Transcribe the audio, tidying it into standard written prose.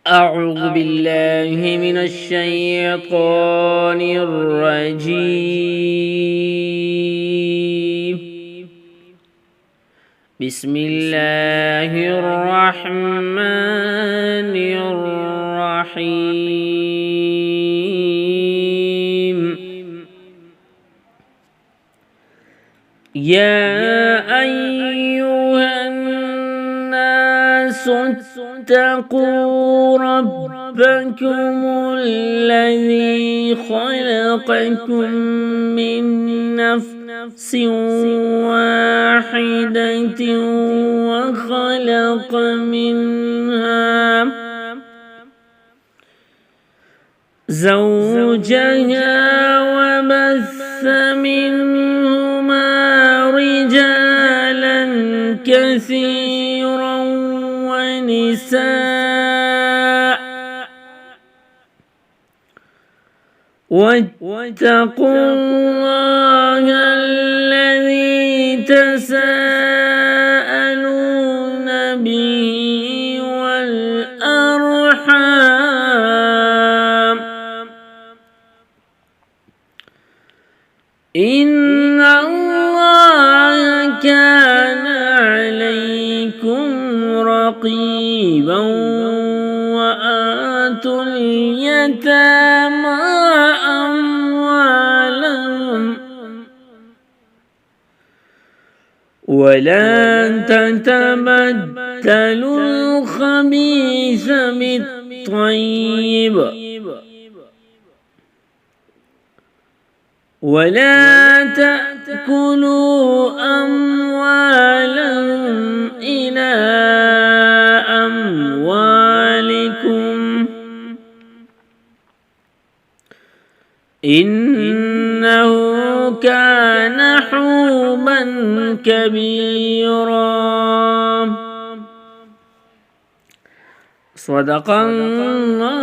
أعوذ بالله من الشيطان الرجيم. بسم الله الرحمن الرحيم. يا أيها الناس اتقوا ربكم الذي خلقكم من نفس واحدة وخلق منها زوجها وبث منهما رجالا كثيرا ونساء واتقوا الله الذي تساءلون به والأرحام إن الله كان عليكم رقيبا. وآتوا اليتامى أموالهم ولا تتبدلوا الخبيث بالطيب ولا تأكلوا أموالهم إلى أموالكم إنه كان حوبا كبيرا. صدق الله